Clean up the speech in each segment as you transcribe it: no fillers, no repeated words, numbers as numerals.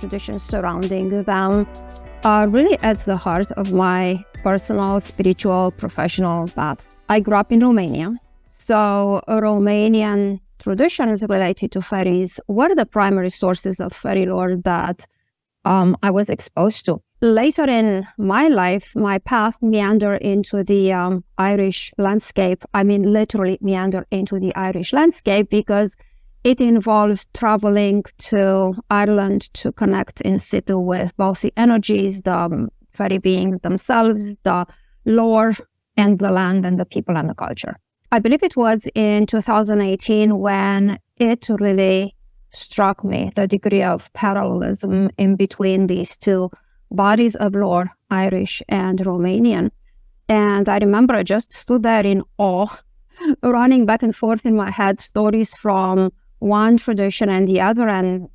traditions surrounding them are really at the heart of my personal, spiritual, professional paths. I grew up in Romania, so Romanian traditions related to fairies were the primary sources of fairy lore that I was exposed to. Later in my life, my path meandered into the Irish landscape. I mean, literally meander into the Irish landscape because it involves traveling to Ireland to connect in situ with both the energies, the fairy beings themselves, the lore, and the land and the people and the culture. I believe it was in 2018 when it really struck me, the degree of parallelism in between these two bodies of lore, Irish and Romanian. And I remember I just stood there in awe, running back and forth in my head, stories from one tradition and the other, and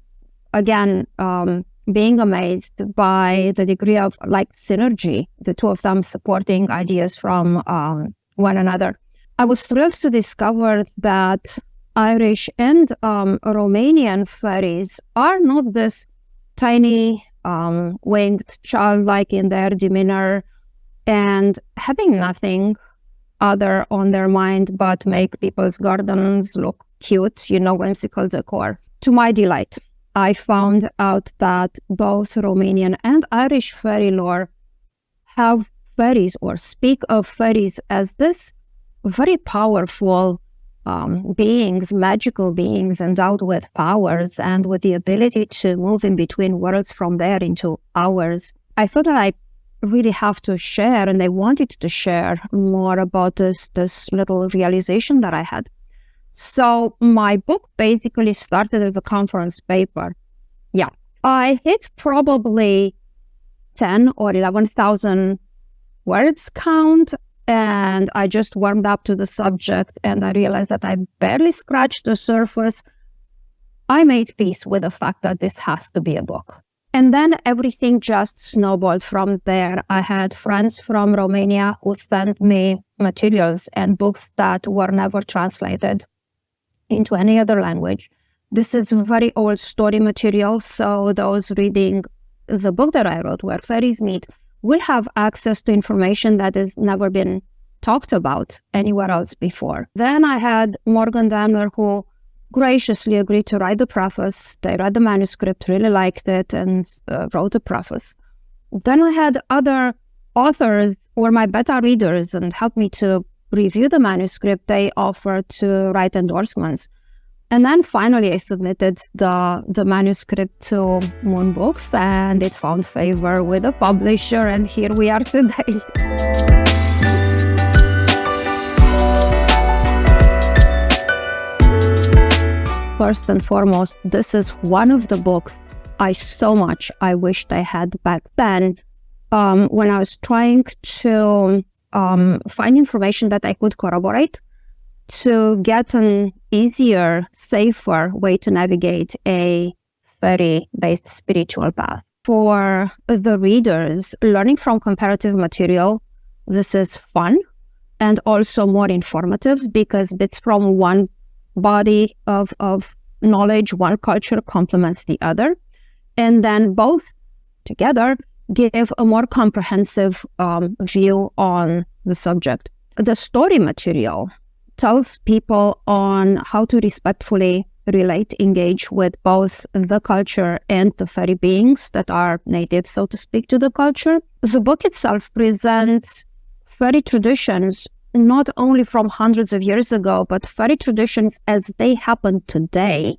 again, being amazed by the degree of synergy, the two of them supporting ideas from one another. I was thrilled to discover that Irish and Romanian fairies are not this tiny, winged, childlike in their demeanor and having nothing other on their mind but make people's gardens look cute, whimsical decor. To my delight, I found out that both Romanian and Irish fairy lore have fairies or speak of fairies as this very powerful beings, magical beings endowed with powers and with the ability to move in between worlds from there into ours. I thought that I really have to share, and I wanted to share more about this little realization that I had. So my book basically started as a conference paper. Yeah, I hit probably 10 or 11,000 words count, and I just warmed up to the subject, and I realized that I barely scratched the surface. I made peace with the fact that this has to be a book. And then everything just snowballed from there. I had friends from Romania who sent me materials and books that were never translated into any other language. This is very old story material, so those reading the book that I wrote, Where Fairies Meet, will have access to information that has never been talked about anywhere else before. Then I had Morgan Daimler, who graciously agreed to write the preface. They read the manuscript, really liked it, and wrote the preface. Then I had other authors who were my beta readers and helped me to review the manuscript. They offered to write endorsements. And then finally I submitted the manuscript to Moon Books, and it found favor with the publisher, and here we are today. First and foremost, this is one of the books I wished I had back then when I was trying to find information that I could corroborate to get an easier, safer way to navigate a fairy-based spiritual path. For the readers, learning from comparative material, this is fun and also more informative because bits from one body of knowledge, one culture complements the other, and then both together give a more comprehensive view on the subject. The story material tells people on how to respectfully relate, engage with both the culture and the fairy beings that are native, so to speak, to the culture. The book itself presents fairy traditions not only from hundreds of years ago, but fairy traditions as they happen today.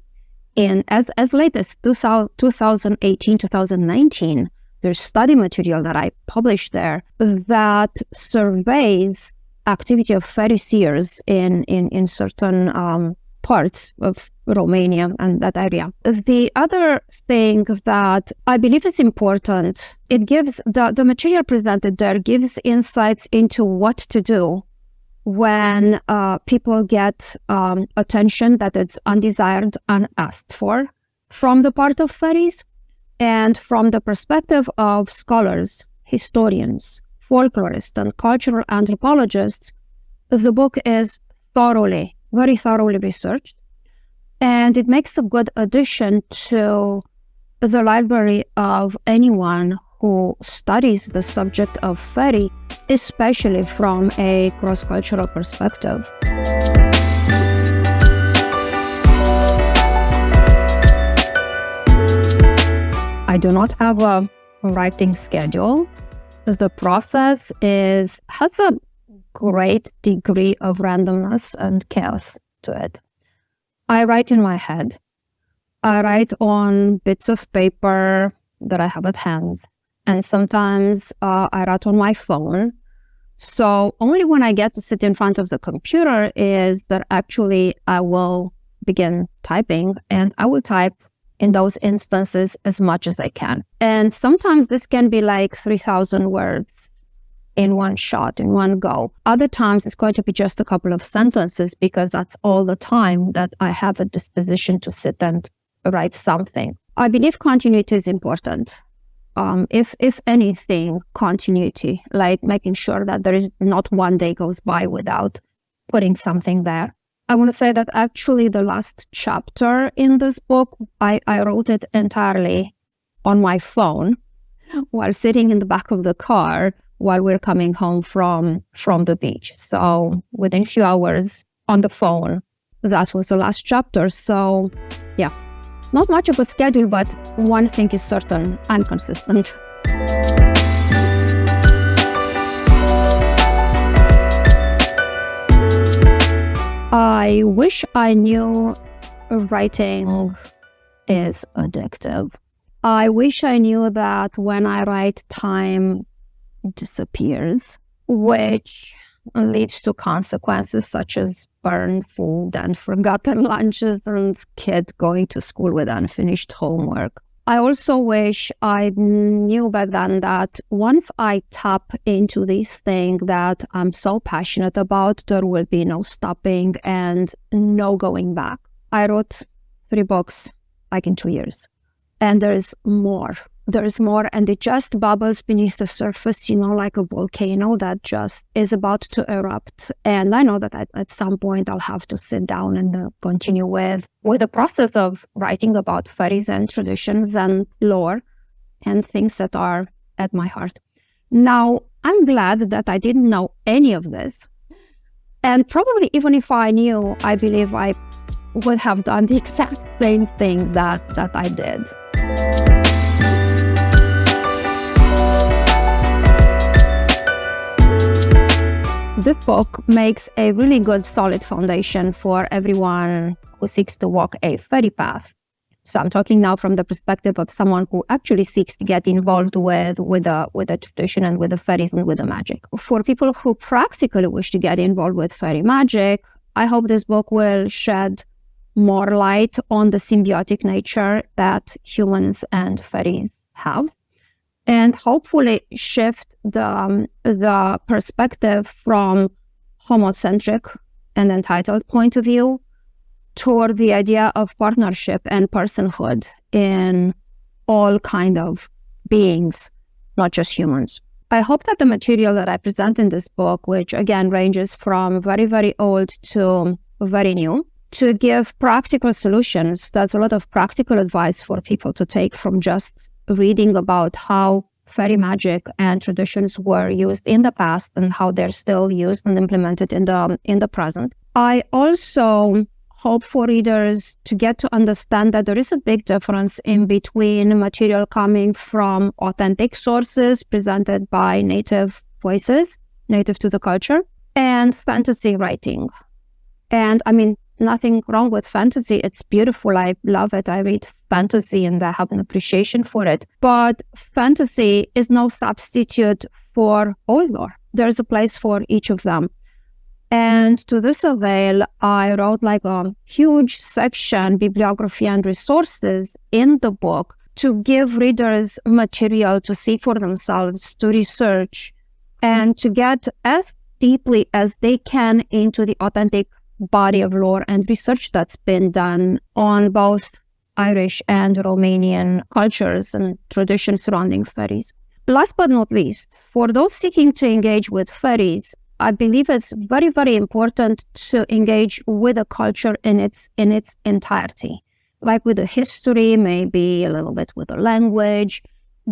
And as late as 2018, 2019, there's study material that I published there that surveys activity of fairy seers in certain parts of Romania and that area. The other thing that I believe is important, it gives, the material presented there gives insights into what to do when people get attention that it's undesired, unasked for from the part of fairies, and from the perspective of scholars, historians, folklorists, and cultural anthropologists, the book is very thoroughly researched, and it makes a good addition to the library of anyone who studies the subject of fairy, especially from a cross-cultural perspective. I do not have a writing schedule. The process has a great degree of randomness and chaos to it. I write in my head. I write on bits of paper that I have at hand. And sometimes I write on my phone. So only when I get to sit in front of the computer is that actually I will begin typing, and I will type in those instances as much as I can. And sometimes this can be like 3,000 words in one shot, in one go. Other times it's going to be just a couple of sentences because that's all the time that I have a disposition to sit and write something. I believe continuity is important. If anything, continuity, like making sure that there is not one day goes by without putting something there. I want to say that actually the last chapter in this book, I wrote it entirely on my phone while sitting in the back of the car while we're coming home from the beach. So within a few hours on the phone, that was the last chapter. So yeah, not much of a schedule, but one thing is certain, I'm consistent. I wish I knew writing is addictive. I wish I knew that when I write, time disappears, which leads to consequences such as burned food and forgotten lunches and kids going to school with unfinished homework. I also wish I knew back then that once I tap into this thing that I'm so passionate about, there will be no stopping and no going back. I wrote 3 books like in 2 years. And there's more. There's more, and it just bubbles beneath the surface, like a volcano that just is about to erupt. And I know that at some point I'll have to sit down and continue with the process of writing about fairies and traditions and lore and things that are at my heart. Now, I'm glad that I didn't know any of this. And probably even if I knew, I believe I would have done the exact same thing that I did. This book makes a really good, solid foundation for everyone who seeks to walk a fairy path. So I'm talking now from the perspective of someone who actually seeks to get involved with the tradition and with the fairies and with the magic. For people who practically wish to get involved with fairy magic, I hope this book will shed more light on the symbiotic nature that humans and fairies have, and hopefully shift the perspective from homocentric and entitled point of view toward the idea of partnership and personhood in all kind of beings, not just humans. I hope that the material that I present in this book, which again ranges from very, very old to very new, to give practical solutions. That's a lot of practical advice for people to take from just reading about how fairy magic and traditions were used in the past and how they're still used and implemented in the present. I also hope for readers to get to understand that there is a big difference in between material coming from authentic sources presented by native voices, native to the culture, and fantasy writing. And I mean, nothing wrong with fantasy. It's beautiful. I love it. I read fantasy and I have an appreciation for it. But fantasy is no substitute for old lore. There's a place for each of them. And to this avail, I wrote like a huge section, bibliography and resources in the book to give readers material to see for themselves, to research, and to get as deeply as they can into the authentic body of lore and research that's been done on both Irish and Romanian cultures and traditions surrounding fairies. Last but not least, for those seeking to engage with fairies, I believe it's very, very important to engage with a culture in its entirety. like with the history, maybe a little bit with the language.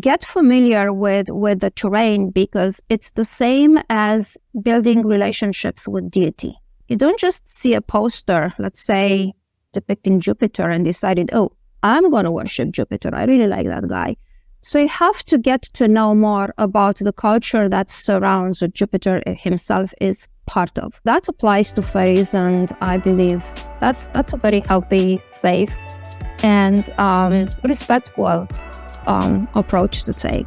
Get familiar with the terrain, because it's the same as building relationships with deity. You don't just see a poster, let's say, depicting Jupiter and decided, oh, I'm going to worship Jupiter. I really like that guy. So you have to get to know more about the culture that surrounds what Jupiter himself is part of. That applies to fairies, and I believe that's a very healthy, safe, and respectful approach to take.